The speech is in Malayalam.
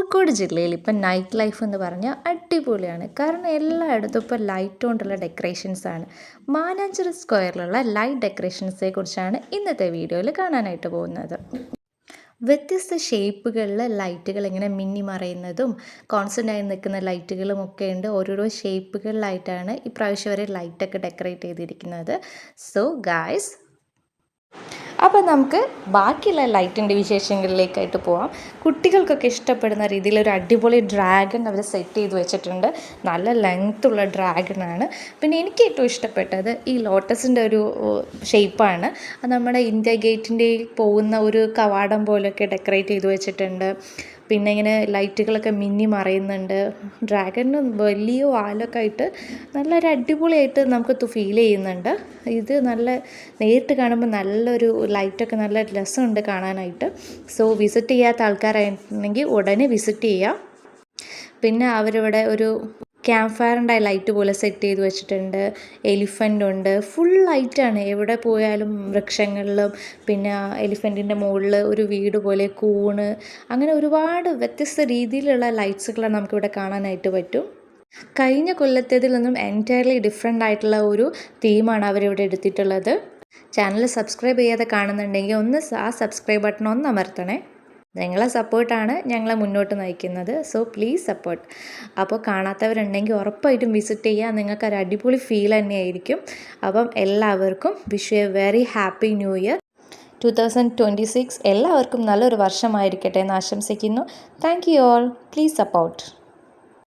കോഴിക്കോട് ജില്ലയിൽ ഇപ്പം നൈറ്റ് ലൈഫ് എന്ന് പറഞ്ഞാൽ അടിപൊളിയാണ്. കാരണം എല്ലായിടത്തും ഇപ്പോൾ ലൈറ്റ് കൊണ്ടുള്ള ഡെക്കറേഷൻസാണ്. മാനാഞ്ചിറ സ്ക്വയറിലുള്ള ലൈറ്റ് ഡെക്കറേഷൻസിനെ കുറിച്ചാണ് ഇന്നത്തെ വീഡിയോയിൽ കാണാനായിട്ട് പോകുന്നത്. വ്യത്യസ്ത ഷേപ്പുകളിൽ ലൈറ്റുകൾ ഇങ്ങനെ മിന്നി മറയുന്നതും കോൺസ്റ്റൻ്റായി നിൽക്കുന്ന ലൈറ്റുകളും ഒക്കെ ഉണ്ട്. ഓരോരോ ഷേപ്പുകളിലായിട്ടാണ് ഇപ്രാവശ്യം വരെ ലൈറ്റൊക്കെ ഡെക്കറേറ്റ് ചെയ്തിരിക്കുന്നത്. സോ ഗായ്സ്, അപ്പോൾ നമുക്ക് ബാക്കിയുള്ള ലൈറ്റിൻ്റെ വിശേഷങ്ങളിലേക്കായിട്ട് പോവാം. കുട്ടികൾക്കൊക്കെ ഇഷ്ടപ്പെടുന്ന രീതിയിൽ ഒരു അടിപൊളി ഡ്രാഗൺ അവർ സെറ്റ് ചെയ്ത് വെച്ചിട്ടുണ്ട്. നല്ല ലെങ്ത്തുള്ള ഡ്രാഗണാണ്. പിന്നെ എനിക്ക് ഏറ്റവും ഇഷ്ടപ്പെട്ടത് ഈ ലോട്ടസിൻ്റെ ഒരു ഷേപ്പാണ്. അത് നമ്മുടെ ഇന്ത്യ ഗേറ്റിൻ്റെ പോകുന്ന ഒരു കവാടം പോലെയൊക്കെ ഡെക്കറേറ്റ് ചെയ്ത് വെച്ചിട്ടുണ്ട്. പിന്നെ ഇങ്ങനെ ലൈറ്റുകളൊക്കെ മിന്നി മറയുന്നുണ്ട്. ഡ്രാഗണിന് വലിയ വാലൊക്കെ ആയിട്ട് നല്ലൊരു അടിപൊളിയായിട്ട് നമുക്ക് ഫീൽ ചെയ്യുന്നുണ്ട്. ഇത് നല്ല നേരിട്ട് കാണുമ്പോൾ നല്ലൊരു ലൈറ്റൊക്കെ നല്ല രസമുണ്ട് കാണാനായിട്ട്. സോ വിസിറ്റ് ചെയ്യാത്ത ആൾക്കാരായിട്ടുണ്ടെങ്കിൽ ഉടനെ വിസിറ്റ് ചെയ്യാം. പിന്നെ അവരിവിടെ ഒരു ക്യാമ്പ് ഫയറിൻ്റെ ലൈറ്റ് പോലെ സെറ്റ് ചെയ്ത് വെച്ചിട്ടുണ്ട്. എലിഫൻ്റ് ഉണ്ട്. ഫുൾ ലൈറ്റാണ്. എവിടെ പോയാലും വൃക്ഷങ്ങളിലും പിന്നെ എലിഫൻറ്റിൻ്റെ മുകളിൽ ഒരു വീട് പോലെ കൂണ്, അങ്ങനെ ഒരുപാട് വ്യത്യസ്ത രീതിയിലുള്ള ലൈറ്റ്സുകളാണ് നമുക്കിവിടെ കാണാനായിട്ട് പറ്റും. കഴിഞ്ഞ കൊല്ലത്തേതിൽ നിന്നും എൻറ്റയർലി ഡിഫറെൻ്റ് ആയിട്ടുള്ള ഒരു തീമാണ് അവരിവിടെ എടുത്തിട്ടുള്ളത്. ചാനൽ സബ്സ്ക്രൈബ് ചെയ്യാതെ കാണുന്നുണ്ടെങ്കിൽ ആ സബ്സ്ക്രൈബ് ബട്ടൺ ഒന്ന് അമർത്തണേ. നിങ്ങളെ സപ്പോർട്ടാണ് ഞങ്ങളെ മുന്നോട്ട് നയിക്കുന്നത്. So please support. അപ്പോൾ കാണാത്തവരുണ്ടെങ്കിൽ ഉറപ്പായിട്ടും വിസിറ്റ് ചെയ്യുക. നിങ്ങൾക്കൊരു അടിപൊളി ഫീൽ തന്നെയായിരിക്കും. അപ്പം എല്ലാവർക്കും wish you A very happy new year 2026. എല്ലാവർക്കും നല്ലൊരു വർഷമായിരിക്കട്ടെ എന്ന് ആശംസിക്കുന്നു. Thank you all. Please support.